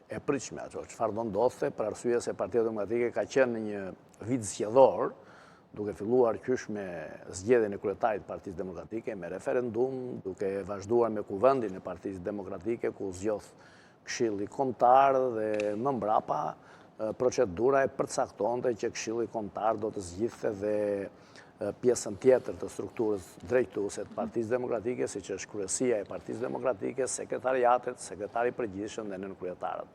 e pritshme ato. Çfarë do ndodhte për arsye se Partia Demokratike ka qenë në një vit zgjedhor, duke filluar qysh me zgjedhjen e kryetarit të Partisë Demokratike, me referendum, duke vazhduar me kuvendin e Partisë Demokratike, ku zgjodh Këshilli Kombëtar dhe më mbrapa procedura e përcaktonte që Këshilli Kombëtar do të zgjidhte dhe pjesën tjetër të strukturës drejtuese të Partisë Demokratike, siç është kryesia e Partisë Demokratike, sekretariatet, sekretari i përgjithshëm dhe nënkryetarët.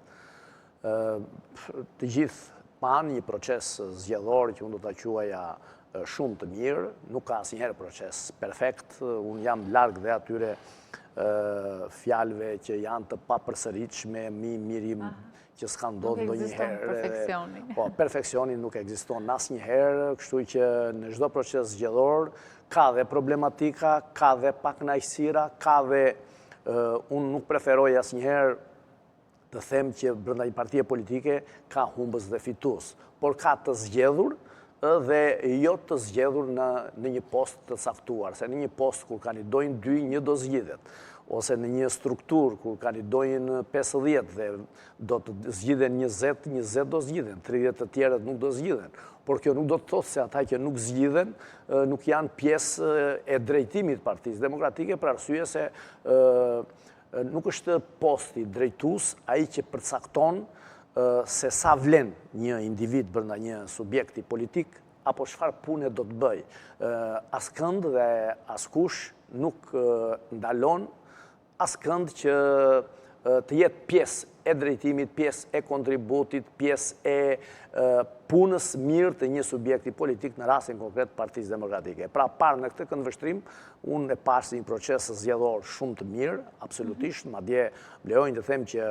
Të gjithë panë një proces zgjedhor që unë do ta quaja shumë të mirë, nuk ka asnjëherë proces perfekt, unë jam larg dhe atyre fjalëve që janë të papërsëritshme, mirim që s'ka ndodhur ndonjëherë. Perfeksioni. Po, perfeksioni nuk ekziston asnjëherë, kështu që në çdo proces zgjedhor ka dhe problematika, ka dhe pakënaqësira, ka dhe unë nuk preferoj asnjëherë të them që brenda një partie politike ka humbës dhe fitues, por ka të zgjedhur dhe jo të zgjedhur në një post të caktuar, se në një post kur kandidojnë 2, një do zgjidhet, ose në një strukturë kur kandidojnë 50 dhe do të zgjidhen 20, 20 do zgjidhen, 30 të tjerët nuk do zgjidhen. Por kjo nuk do të thotë se ata që nuk zgjidhen nuk janë pjesë e drejtimit Partisë Demokratike, për arsye se nuk është posti drejtues ai që përcakton se sa vlen një individ brenda një subjekti politik apo çfarë pune do të bëj. Askënd dhe askush nuk ndalon askënd që të jetë pjesë e drejtimit, pjesë e kontributit, pjesë e punës mirë të një subjekti politik, në rastin konkret Partisë Demokratike. Pra parë në këtë këndvështrim, unë e pash si një proces zgjedhor shumë të mirë, absolutisht, madje lejojnë të them që